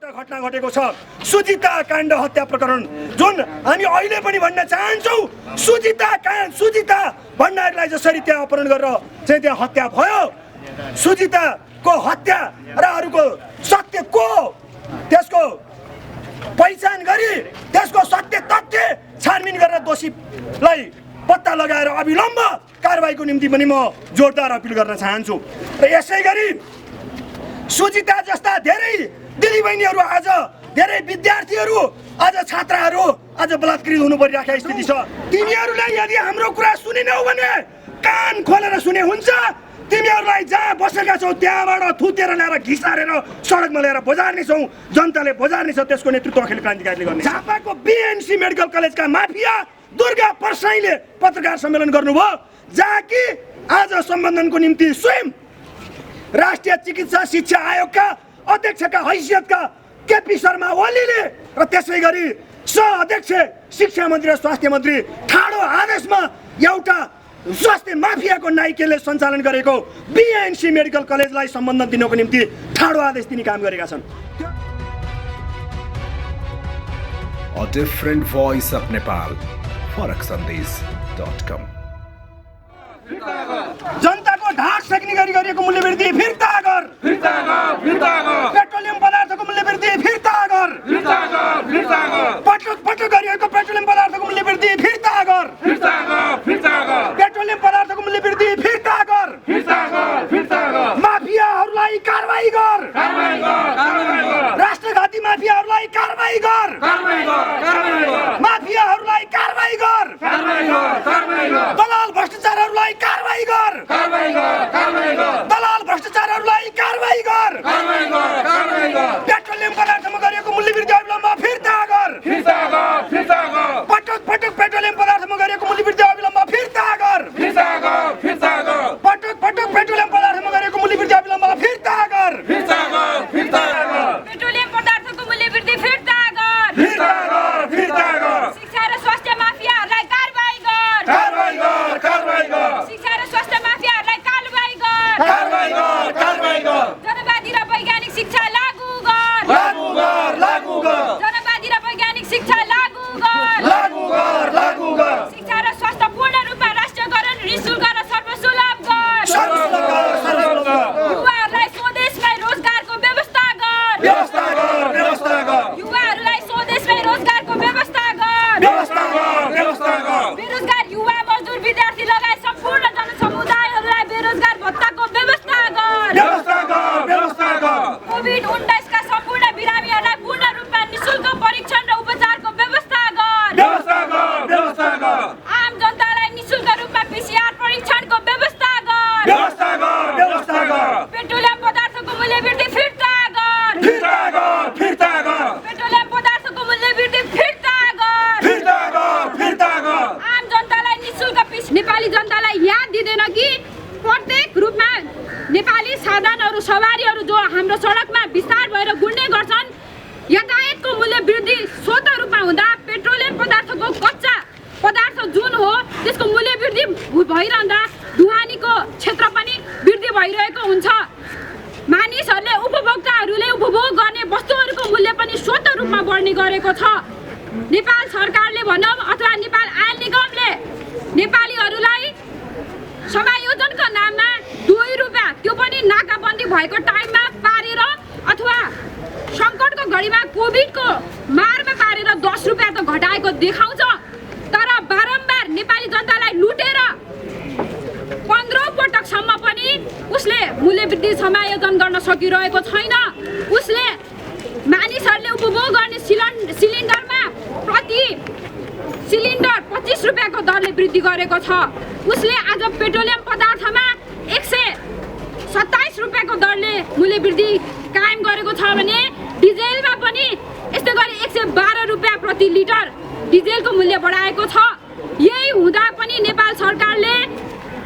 एउटा घटना घटेको छ, सुजिता काण्ड हत्या प्रकरण, जुन हामी अहिले पनि भन्न चाहन्छौँ। सुजिता भण्डारीलाई जसरी त्यहाँ अपहरण गरेर चाहिँ त्यहाँ हत्या भयो, सुजिताको हत्या र अरूको सत्य को, त्यसको पहिचान गरी त्यसको सत्य तथ्य छानबिन गरेर दोषीलाई पत्ता लगाएर अविलम्ब कारबाहीको निम्ति पनि म जोरदार अपिल गर्न चाहन्छु। र यसै गरी सुजिता जस्ता धेरै दिदीबहिनीहरू, आज धेरै विद्यार्थीहरू, आज छात्राहरू आज बलात्कृत हुनु परिरहेको स्थिति छ। तिमीहरूलाई यदि हाम्रो कुरा सुनेनौ भने कान खोलेर सुने हुन्छ। तिमीहरूलाई जहाँ बसेका छौ त्यहाँबाट थुतेर ल्याएर घिसारेर सडकमा ल्याएर बजार्नेछौ, जनताले बजार्नेछ। त्यसको नेतृत्व अखिल क्रान्तिकारीले गर्ने। झापाको बीएनसी मेडिकल कलेजका माफिया दुर्गा परसाईले पत्रकार सम्मेलन गर्नुभयो, जहाँ कि आज सम्बन्धनको निम्ति स्वयं राष्ट्रिय चिकित्सा शिक्षा आयोगका अध्यक्षका हैसियतका केपी शर्मा ओलीले र त्यसै गरी सह-अध्यक्ष शिक्षा मन्त्री र स्वास्थ्य मन्त्री ठाडो आदेशमा एउटा स्वास्थ्य माफियाको नाइकेले सञ्चालन गरेको बीएनसी मेडिकल कलेजलाई सम्बन्धन दिनको निम्ति ठाडो आदेश दिने काम गरेका छन्। A different voice of Nepal. faraksandesh.com जनताको ढाड सेक्ने गरी गरिएको मूल्य वृद्धि फिर्ता गर। पेट्रोलियम पदार्थको मूल्य वृद्धि फिर्ता गर। पटक गरिएको पेट्रोलियम पदार्थको मूल्य वृद्धि फिर्ता गर। पेट्रोलियम पदार्थको मूल्य वृद्धि फिर्ता गर। माफियाहरूलाई कारबाही गर। राष्ट्रघाती माफियाहरूलाई कारबाही गर। माफियाहरूलाई कारबाही गर। दलाल भ्रष्टाचारहरूलाई कारबाही गर। दलाल भ्रष्टाचारहरूलाई कारबाही गर। पेट्रोलियम पदार्थमा गरिएको मूल्य वृद्धि अविलम्ब फिर्ता गर। पटक पेट्रोलियम पदार्थमा गरिएको मूल्य वृद्धि अविलम्ब फिर्ता गर। पटक पेट्रोलियम पदार्थमा गरिएको मूल्य वृद्धि अविलम्ब फिर्ता गर। पेट्रोलियम पदार्थको मूल्य वृद्धि फिर्ता गर। शिक्षा र स्वास्थ्य माफियाहरूलाई कारबाही गर। शिक्षा र स्वास्थ्य माफियाहरूलाई कारबाही गर। जनवादी र वैज्ञानिक शिक्षा लागू गर। जनवादी र वैज्ञानिक शिक्षा लागू गर। शिक्षा र स्वास्थ्य पूर्ण रूपमा राष्ट्रियकरण, निःशुल्क र सर्वसुलभ गर। युवाहरूलाई स्वदेशमै रोजगारको व्यवस्था गर। युवाहरूलाई स्वदेशमै रोजगारको व्यवस्था गर। बेरोजगार युवा, मजदुर, विद्यार्थी लगायत सम्पूर्ण जनसमुदायहरूलाई बेरोजगार भत्ताको व्यवस्था गर। कोभिड-19 का सम्पूर्ण बिरामीहरूलाई पूर्ण रूपमा निःशुल्क परीक्षण र उपचारको व्यवस्था गर। आम जनतालाई निःशुल्क रूपमा पीसीआर परीक्षणको व्यवस्था गर। पेट्रोलियम पदार्थको मूल्य वृद्धि फिर्ता गर। पेट्रोलियम पदार्थको मूल्य वृद्धि फिर्ता गर। आम जनतालाई निःशुल्क नेपाली जनतालाई याद दिँदैन कि प्रत्येक रूपमा नेपाली साधनहरू, सवारीहरू जो हाम्रो सडकमा विस्तार भएर गुड्ने गर्छन्, यातायातको मूल्य वृद्धि स्वतः रूपमा हुँदा पेट्रोलियम पदार्थको कच्चा पदार्थ जुन हो त्यसको मूल्य वृद्धि भइरहँदा ढुवानीको क्षेत्र पनि वृद्धि भइरहेको हुन्छ। मानिसहरूले, उपभोक्ताहरूले उपभोग गर्ने वस्तुहरूको मूल्य पनि स्वतः रूपमा बढ्ने गरेको छ। नेपाल सरकारले भनौँ अथवा नेपाल आयल निगमले नेपालीहरूलाई समायोजनको नाममा 2 रुपियाँ, त्यो पनि नाकाबन्दी भएको टाइममा पारेर अथवा सङ्कटको घडीमा कोभिडको मारमा पारेर 10 रुपियाँ त घटाएको देखाउँछ। तर बारम्बार नेपाली जनतालाई लुटेर 15 पटकसम्म पनि उसले मूल्य वृद्धि समायोजन गर्न सकिरहेको छैन। उसले मानिसहरूले उपभोग गर्ने सिलिन्डरमा प्रति सिलिन्डर 25 रुपियाँको दरले वृद्धि गरेको छ। उसले आज पेट्रोलियम पदार्थमा 127 रुपियाँको दरले मूल्य वृद्धि कायम गरेको छ भने डिजेलमा पनि यस्तै गरी 112 रुपियाँ प्रति लिटर डिजेलको मूल्य बढाएको छ। यही हुँदा पनि नेपाल सरकारले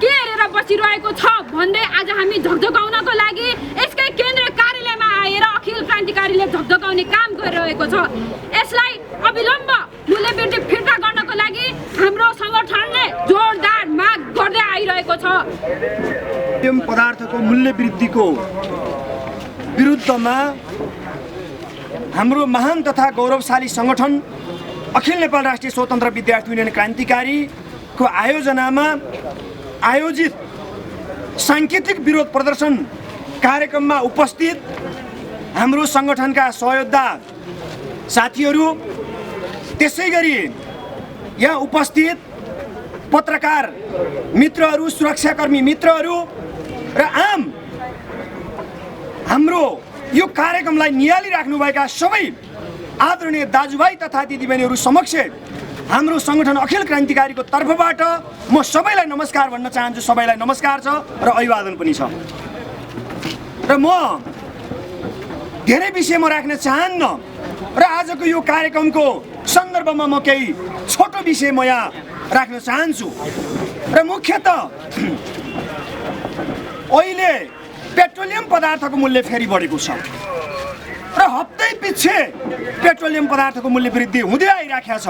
के हेरेर बसिरहेको छ भन्दै आज हामी झकझकाउनको लागि यसकै केन्द्रीय कार्यालयमा आएर अखिल क्रान्तिकारीले झकझकाउने काम गरिरहेको छ। यसलाई अविलम्ब मूल्य वृद्धि फिर्ता गर्नको लागि हाम्रो संगठनले जोरदार माग गर्दै आइरहेको छ। पेट्रोलियम पदार्थको मूल्य वृद्धिको विरुद्धमा हाम्रो महान तथा गौरवशाली सङ्गठन अखिल नेपाल राष्ट्रिय स्वतन्त्र विद्यार्थी युनियन क्रान्तिकारीको आयोजनामा आयोजित साङ्केतिक विरोध प्रदर्शन कार्यक्रममा उपस्थित हाम्रो सङ्गठनका सहयोद्धा साथीहरू, त्यसै गरी यहाँ उपस्थित पत्रकार मित्रहरू, सुरक्षाकर्मी मित्रहरू र आम हाम्रो यो कार्यक्रमलाई निहालिराख्नुभएका सबै आदरणीय दाजुभाइ तथा दिदीबहिनीहरू समक्ष हाम्रो सङ्गठन अखिल क्रान्तिकारीको तर्फबाट म सबैलाई नमस्कार भन्न चाहन्छु। सबैलाई नमस्कार छ र अभिवादन पनि छ। र म धेरै विषयमा राख्न चाहन्न र आजको यो कार्यक्रमको सन्दर्भमा म केही छोटो विषय म यहाँ राख्न चाहन्छु। र मुख्यतः अहिले पेट्रोलियम पदार्थको मूल्य फेरि बढेको छ र हप्तै पछि पेट्रोलियम पदार्थको मूल्य वृद्धि हुँदै आइराखेको छ।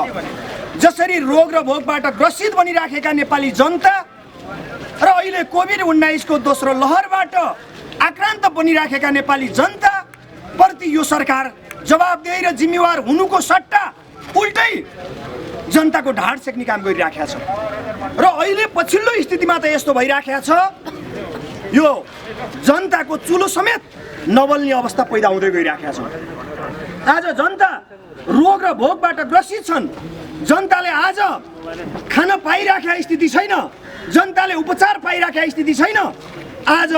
जसरी रोग र भोगबाट ग्रसित बनिराखेका नेपाली जनता र अहिले कोभिड-19 को दोस्रो लहरबाट आक्रान्त बनिराखेका नेपाली जनता प्रति यो सरकार जवाबदेही र जिम्मेवार हुनुको सट्टा उल्टै जनताको ढाड सेक्ने काम गरिराखेको छ। र अहिले पछिल्लो स्थितिमा त यस्तो भइराखेको छ, यो जनताको चुलो समेत नबल्ने अवस्था पैदा हुँदै गइराखेको छ। आज जनता रोग र भोगबाट ग्रसित छन्। जनताले आज खान पाइराखेका स्थिति छैन, जनताले उपचार पाइराखेका स्थिति छैन। आज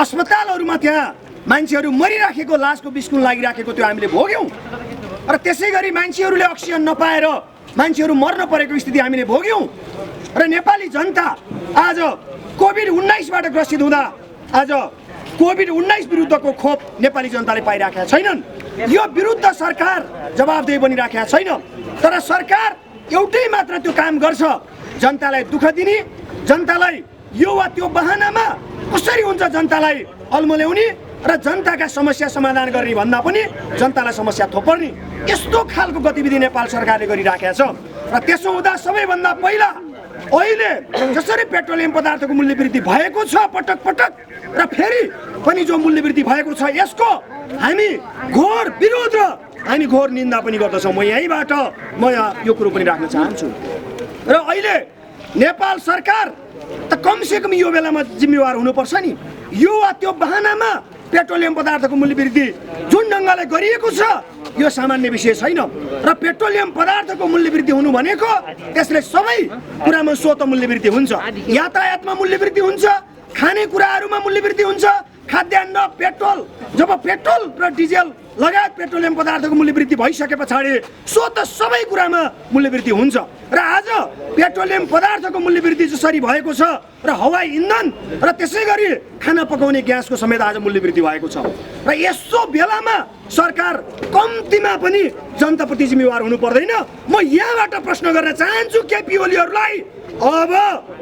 अस्पतालहरूमा त्यहाँ मान्छेहरू मरिराखेको, लासको बिस्कुन लागिराखेको त्यो हामीले भोग्यौँ। र त्यसै गरी मान्छेहरूले अक्सिजन नपाएर मान्छेहरू मर्न परेको स्थिति हामीले भोग्यौँ। र नेपाली जनता आज कोभिड-19बाट ग्रसित हुँदा आज कोभिड-19 विरुद्धको खोप नेपाली जनताले पाइराखेका छैनन्। यो विरुद्ध सरकार जवाबदेही बनिराखेका छैन। तर सरकार एउटै मात्र त्यो काम गर्छ, जनतालाई दुःख दिने, जनतालाई यो वा त्यो बहानामा कसरी हुन्छ जनतालाई अल्मल्याउने र जनताका समस्या समाधान गर्ने भन्दा पनि जनतालाई समस्या थोपर्ने, यस्तो खालको गतिविधि नेपाल सरकारले गरिराखेको छ। र त्यसो हुँदा सबैभन्दा पहिला अहिले जसरी पेट्रोलियम पदार्थको मूल्य वृद्धि भएको छ पटक पटक र फेरि पनि जो मूल्य वृद्धि भएको छ, यसको हामी घोर विरोध र हामी घोर निन्दा पनि गर्दछौँ। म यहीँबाट यहाँ यो कुरो पनि राख्न चाहन्छु। र अहिले नेपाल सरकार त कमसेकम यो बेलामा जिम्मेवार हुनुपर्छ नि। यो वा त्यो बहानामा पेट्रोलियम पदार्थको मूल्य वृद्धि जुन ढङ्गले गरिएको छ यो सामान्य विषय छैन। र पेट्रोलियम पदार्थको मूल्य वृद्धि हुनु भनेको त्यसले सबै कुरामा स्वतः मूल्य वृद्धि हुन्छ। यातायातमा मूल्य वृद्धि हुन्छ, खानेकुराहरूमा मूल्य वृद्धि हुन्छ, खाद्यान्न, पेट्रोल, जब पेट्रोल र डिजेल लगायत पेट्रोलियम पदार्थको मूल्य वृद्धि भइसके पछाडि स्वतः सबै कुरामा मूल्य वृद्धि हुन्छ। र आज पेट्रोलियम पदार्थको मूल्य वृद्धि जसरी भएको छ र हवाई इन्धन र त्यसै गरी खाना पकाउने ग्यासको समेत आज मूल्य वृद्धि भएको छ। र यस्तो बेलामा सरकार कम्तीमा पनि जनताप्रति जिम्मेवार हुनु पर्दैन। म यहाँबाट प्रश्न गर्न चाहन्छु केपी ओलीहरूलाई, अब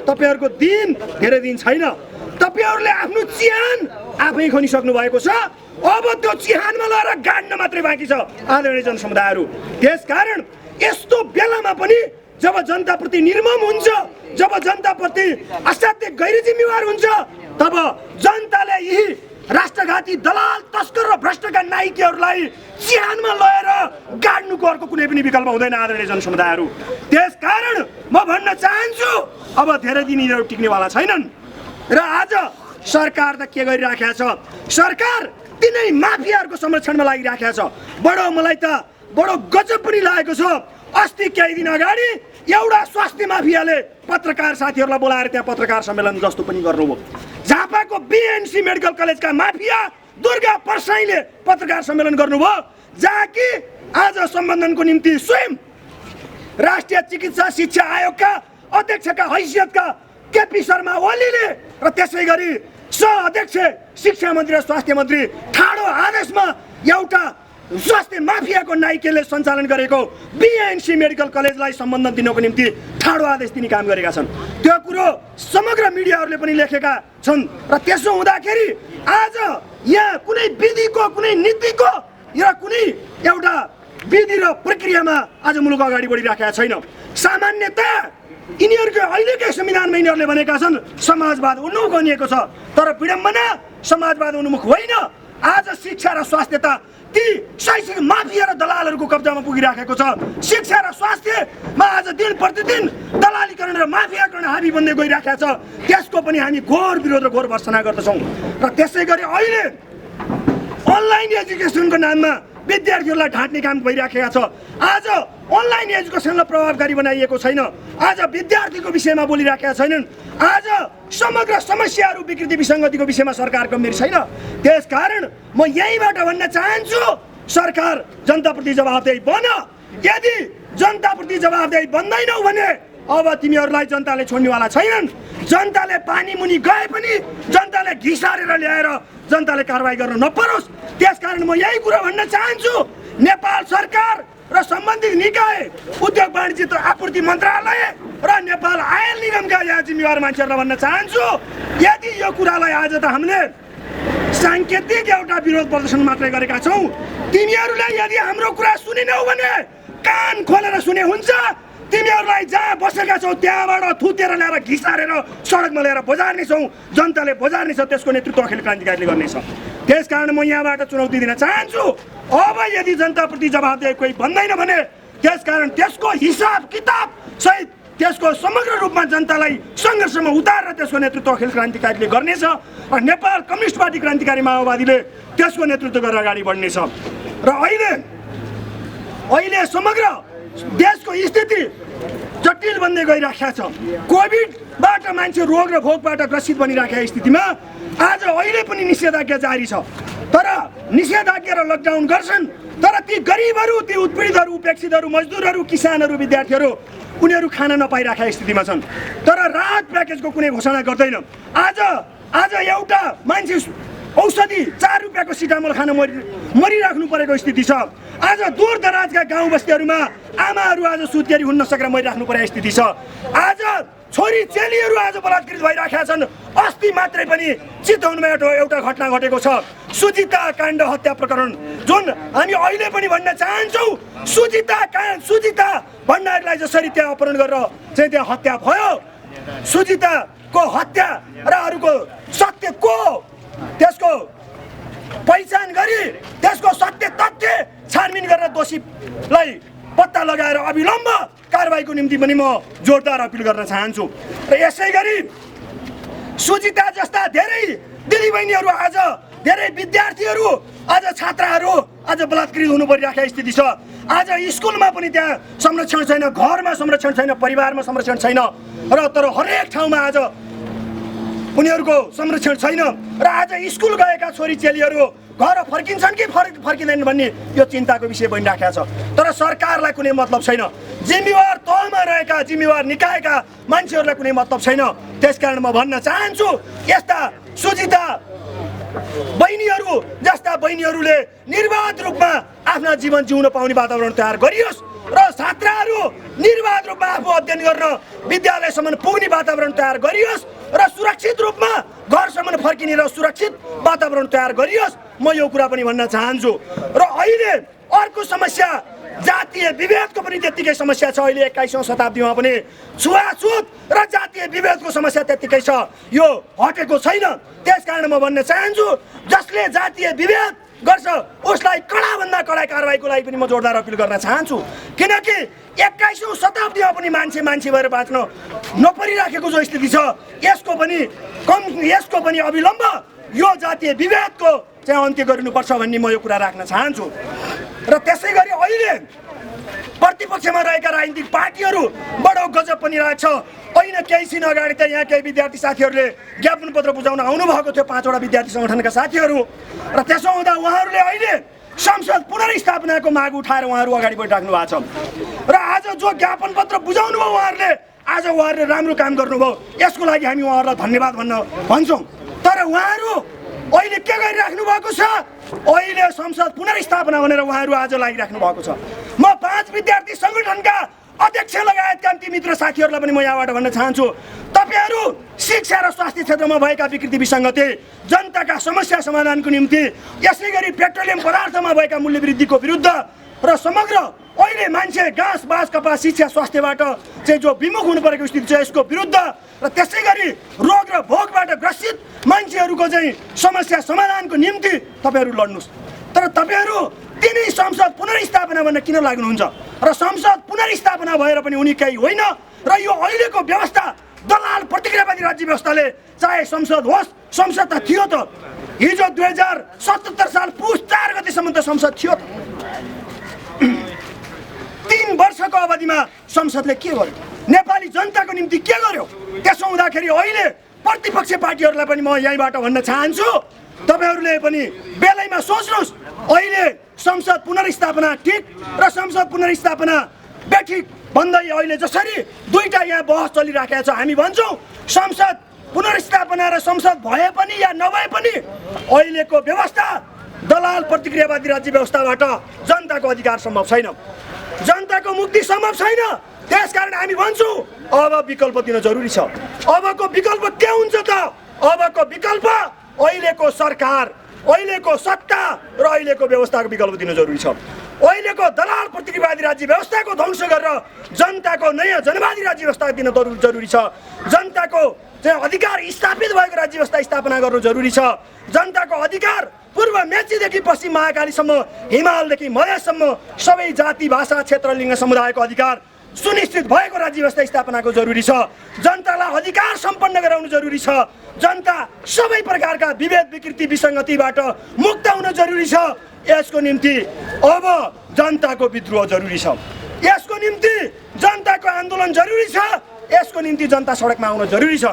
तपाईँहरूको दिन धेरै दिन छैन। तपाईँहरूले आफ्नो चिहान आफै खनिसक्नु भएको छ। अब त्यो चिहानमा लगाएर गाड्न मात्रै बाँकी छ आदरणीय जनसमुदायहरू। त्यसकारण यस्तो बेलामा पनि जब जनताप्रति निर्मम हुन्छ, जब जनताप्रति असाध्य गैर जिम्मेवार हुन्छ, तब जनताले यही राष्ट्रघाती दलाल, तस्कर र भ्रष्टका नायकहरूलाई चिहानमा लगेर गाड्नुको अर्को कुनै पनि विकल्प हुँदैन आदरणीय जनसमुदायहरू। त्यसकारण म भन्न चाहन्छु अब धेरै दिन यिनीहरू टिक्नेवाला छैनन्। र आज सरकार त के गरिराखेको छ, सरकार तिनै माफियाहरूको संरक्षणमा लागिराखेको छ। मलाई त बडो गजब पनि लागेको छ। अस्ति केही दिन अगाडि एउटा स्वास्थ्य माफियाले पत्रकार साथीहरूलाई बोलाएर त्यहाँ पत्रकार सम्मेलन जस्तो पनि गर्नुभयो। झापाको बीएनसी मेडिकल कलेजका माफिया दुर्गा परसाईले पत्रकार सम्मेलन गर्नुभयो, जहाँ कि आज सम्बन्धनको निम्ति स्वयं राष्ट्रिय चिकित्सा शिक्षा आयोगका अध्यक्षका हैसियतका केपी शर्मा ओलीले र त्यसै गरी सह-अध्यक्ष शिक्षा मन्त्री र स्वास्थ्य मन्त्री ठाडो आदेशमा एउटा स्वास्थ्य माफियाको नाइकेले सञ्चालन गरेको बीएनसी मेडिकल कलेजलाई सम्बन्धन दिनको निम्ति ठाडो आदेश दिने काम गरेका छन्। त्यो कुरो समग्र मिडियाहरूले पनि लेखेका छन्। र त्यसो हुँदाखेरि आज यहाँ कुनै विधिको, कुनै नीतिको र कुनै एउटा विधि र प्रक्रियामा आज मुलुक अगाडि बढिराखेका छैन। सामान्यतया यिनीहरूको अहिलेकै संविधानमा यिनीहरूले भनेका छन् समाजवाद उन्मुख बनिएको छ, तर विडम्बना समाजवाद उन्मुख होइन। आज शिक्षा र स्वास्थ्य त ती शैक्षिक माफिया र दलालहरूको कब्जामा पुगिराखेको छ। शिक्षा र स्वास्थ्यमा आज दिन प्रतिदिन दलालीकरण र माफियाकरण हाबी बन्दै गइराखेको छ। त्यसको पनि हामी घोर विरोध र घोर भर्त्सना गर्दछौँ। र त्यसै गरी अहिले अनलाइन एजुकेसनको नाममा विद्यार्थीहरूलाई ढाँट्ने काम भइराखेका छ। आज अनलाइन एजुकेसनलाई प्रभावकारी बनाइएको छैन। आज विद्यार्थीको विषयमा बोलिराखेका छैनन्। आज समग्र समस्याहरू विकृति विसङ्गतिको विषयमा सरकार गम्भीर छैन। त्यसकारण म यहीँबाट भन्न चाहन्छु, सरकार जनताप्रति जवाबदेही बन। यदि जनताप्रति जवाबदेही बन्दैनौ भने अब तिमीहरूलाई जनताले छोड्नेवाला छैनन्। जनताले पानी मुनि गए पनि जनताले घिसारेर ल्याएर जनताले कारवाही गर्न नपरोस्। त्यसकारण म यही कुरा भन्न चाहन्छु, नेपाल सरकार र सम्बन्धित निकाय, उद्योग वाणिज्य तथा आपूर्ति मन्त्रालय र नेपाल आयल निगमका यहाँ जिम्मेवार मान्छेहरूलाई भन्न चाहन्छु, यदि यो कुरालाई आज त हामीले साङ्केतिक एउटा विरोध प्रदर्शन मात्रै गरेका छौँ, तिमीहरूले यदि हाम्रो कुरा सुनेनौ भने कान खोलेर सुने हुन्छ। तिमीहरूलाई जहाँ बसेका छौ त्यहाँबाट थुतेर ल्याएर घिसारेर सडकमा ल्याएर बजार्नेछौँ। जनताले बजार्नेछ, त्यसको नेतृत्व अखिल क्रान्तिकारीले गर्नेछ। त्यसकारण म यहाँबाट चुनौती दिन चाहन्छु, अब यदि जनताप्रति जवाबदेही कोही भन्दैन भने त्यसकारण त्यसको हिसाब किताब सहित त्यसको समग्र रूपमा जनतालाई सङ्घर्षमा उतारेर त्यसको नेतृत्व अखिल क्रान्तिकारीले गर्नेछ र नेपाल कम्युनिस्ट पार्टी क्रान्तिकारी माओवादीले त्यसको नेतृत्व गरेर अगाडि बढ्नेछ। र अहिले समग्र देशको स्थिति जटिल बन्दै गइराखेको छ। कोभिडबाट मान्छे रोग र भोकबाट ग्रसित बनिराखेको स्थितिमा आज अहिले पनि निषेधाज्ञा जारी छ। तर निषेधाज्ञा र लकडाउन गर्छन्, तर ती गरिबहरू, ती उत्पीडितहरू, उपेक्षितहरू, मजदुरहरू, किसानहरू, विद्यार्थीहरू उनीहरू खान नपाइराखेको स्थितिमा छन्। तर राहत प्याकेजको कुनै घोषणा गर्दैन। आज एउटा मान्छे औषधि 4 रुपियाँको सिटामोल खान मरिराख्नु परेको स्थिति छ। आज दूर दराजका गाउँ बस्तीहरूमा आमाहरू आज सुत्केरी हुन नसकेर मरिराख्नु परेको स्थिति छ। आज छोरी चेलीहरू आज बलात्कृत भइराखेका छन्। अस्ति मात्रै पनि चितवनमा एउटा घटना घटेको छ, सुजिता काण्ड हत्या प्रकरण, जुन हामी अहिले पनि भन्न चाहन्छौँ, सुजिता भण्डारीलाई जसरी त्यहाँ अपहरण गरेर चाहिँ त्यहाँ हत्या भयो, सुजिताको हत्या र अरूको सत्य को, त्यसको पहिचान गरी त्यसको सत्य तथ्य छानबिन गरेर दोषीलाई पत्ता लगाएर अविलम्ब कारबाहीको निम्ति पनि म जोरदार अपिल गर्न चाहन्छु। र यसै गरी सुजिता जस्ता धेरै दिदीबहिनीहरू, आज धेरै विद्यार्थीहरू, आज छात्राहरू आज बलात्कृत हुनु परिराखेको स्थिति छ। आज स्कुलमा पनि त्यहाँ संरक्षण छैन, घरमा संरक्षण छैन, परिवारमा संरक्षण छैन, र तर हरेक ठाउँमा आज उनीहरूको संरक्षण छैन। र आज स्कुल गएका छोरी चेलीहरू घर फर्किन्छन् कि फर्किँदैनन् भन्ने यो चिन्ताको विषय बनिराखेको छ। तर सरकारलाई कुनै मतलब छैन, जिम्मेवार तहमा रहेका जिम्मेवार निकायका मान्छेहरूलाई कुनै मतलब छैन। त्यसकारण म भन्न चाहन्छु, यस्ता सुजिता बहिनीहरू जस्ता बहिनीहरूले निर्वाध रूपमा आफ्ना जीवन जिउन पाउने वातावरण तयार गरियोस् र छात्राहरू निर्वाध रूपमा आफू अध्ययन गर्न विद्यालयसम्म पुग्ने वातावरण तयार गरियोस् र सुरक्षित रूपमा घरसम्म फर्किने र सुरक्षित वातावरण तयार गरियोस्। म यो कुरा पनि भन्न चाहन्छु। र अहिले अर्को समस्या जातीय विभेदको पनि त्यत्तिकै समस्या छ। अहिले 21औं शताब्दीमा पनि छुवाछुत र जातीय विभेदको समस्या त्यत्तिकै छ, यो हटेको छैन। त्यसकारण म भन्न चाहन्छु, जसले जातीय विभेद गर्छ उसलाई कडाभन्दा कडा कारबाहीको लागि पनि म जोरदार अपिल गर्न चाहन्छु। किनकि 21औं शताब्दीमा पनि मान्छे भएर बाँच्न नपरिराखेको जो स्थिति छ, यसको पनि अविलम्ब यो जातीय विभेदको चाहिँ अन्त्य गर्नुपर्छ भन्ने म यो कुरा राख्न चाहन्छु। र त्यसै गरी अहिले प्रतिपक्षमा रहेका राजनीतिक पार्टीहरू बडो गजब पनि रहेछ। ऐन केही दिन अगाडि त यहाँ केही विद्यार्थी साथीहरूले ज्ञापन पत्र बुझाउन आउनुभएको थियो, 5 वटा विद्यार्थी सङ्गठनका साथीहरू। र त्यसो हुँदा उहाँहरूले अहिले संसद पुनर्स्थापनाको माग उठाएर उहाँहरू अगाडि बढिराख्नु भएको छ। र आज जो ज्ञापन पत्र बुझाउनु भयो उहाँहरूले, आज उहाँहरूले राम्रो काम गर्नुभयो, यसको लागि हामी उहाँहरूलाई धन्यवाद भन्छौँ। तर उहाँहरू अहिले के गरिराख्नु भएको छ, अहिले संसद पुनर्स्थापना भनेर उहाँहरू आज लागिराख्नु भएको छ। म 5 विद्यार्थी सङ्गठनका अध्यक्ष लगायतका ती मित्र साथीहरूलाई पनि म यहाँबाट भन्न चाहन्छु, तपाईँहरू शिक्षा र स्वास्थ्य क्षेत्रमा भएका विकृति विसङ्गति, जनताका समस्या समाधानको निम्ति, यसै गरी पेट्रोलियम पदार्थमा भएका मूल्य वृद्धिको विरुद्ध र समग्र अहिले मान्छे घाँस बाँस कपास शिक्षा स्वास्थ्यबाट चाहिँ जो विमुख हुनु परेको स्थिति छ यसको विरुद्ध र त्यसै गरी रोग र भोकबाट ग्रसित मान्छेहरूको चाहिँ समस्या समाधानको निम्ति तपाईँहरू लड्नुहोस्। तर तपाईँहरू तिनै संसद पुनर्स्थापना भन्न किन लाग्नुहुन्छ? र संसद पुनर्स्थापना भएर पनि उनी केही होइन र यो अहिलेको व्यवस्था दलाल प्रतिक्रियावादी राज्य व्यवस्थाले चाहे संसद होस्, संसद त थियो त हिजो 2077 साल पुस 4 गतेसम्म त संसद थियो त। 3 वर्षको अवधिमा संसदले के गर्यो? नेपाली जनताको निम्ति के गर्यो? त्यसो हुँदाखेरि अहिले प्रतिपक्ष पार्टीहरूलाई पनि म यहीँबाट भन्न चाहन्छु, तपाईँहरूले पनि बेलैमा सोच्नुहोस्। अहिले संसद पुनर्स्थापना ठिक र संसद पुनर्स्थापना बेठिक भन्दै अहिले जसरी दुईटा यहाँ बहस चलिराखेको छ, हामी भन्छौँ संसद पुनर्स्थापना र संसद भए पनि या नभए पनि अहिलेको व्यवस्था दलाल प्रतिक्रियावादी राज्य व्यवस्थाबाट जनताको अधिकार सम्भव छैन, जनताको मुक्ति सम्भव छैन। त्यसकारण हामी भन्छौँ अब विकल्प दिन जरुरी छ। अबको विकल्प के हुन्छ त? अबको विकल्प अहिलेको सरकार, अहिलेको सत्ता र अहिलेको व्यवस्थाको विकल्प दिन जरुरी छ। अहिलेको दलाल प्रतिक्रियावादी राज्य व्यवस्थाको ध्वंस गरेर जनताको नयाँ जनवादी राज्य व्यवस्था दिन जरुरी छ। जनताको चाहिँ अधिकार स्थापित भएको राज्य व्यवस्था स्थापना गर्नु जरुरी छ। जनताको अधिकार पूर्व मेचीदेखि पश्चिम महाकालीसम्म, हिमालदेखि मधेससम्म सबै जाति भाषा क्षेत्र लिङ्ग समुदायको अधिकार सुनिश्चित भएको राज्य व्यवस्था स्थापनाको जरुरी छ। जनतालाई अधिकार सम्पन्न गराउनु जरुरी छ। जनता सबै प्रकारका विभेद विकृति विसङ्गतिबाट मुक्त हुन जरुरी छ। यसको निम्ति अब जनताको विद्रोह जरुरी छ। यसको निम्ति जनताको आन्दोलन जरुरी छ। यसको निम्ति जनता सडकमा आउन जरुरी छ।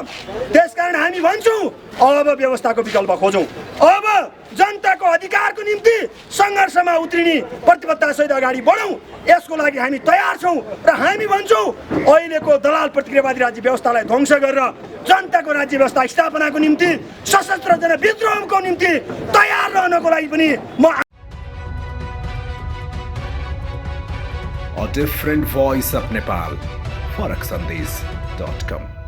त्यसकारण हामी भन्छौँ अब व्यवस्थाको विकल्प खोजौँ। अब जनताको अधिकारको निम्ति सङ्घर्षमा उत्रिने प्रतिबद्धतासहित अगाडि बढौँ। यसको लागि हामी तयार छौँ र हामी भन्छौँ अहिलेको दलाल प्रतिक्रियावादी राज्य व्यवस्थालाई ध्वंस गरेर जनताको राज्य व्यवस्था स्थापनाको निम्ति सशस्त्र जनविद्रोहको निम्ति तयार रहनको लागि पनि म A different voice of Nepal. FarakSandesh.com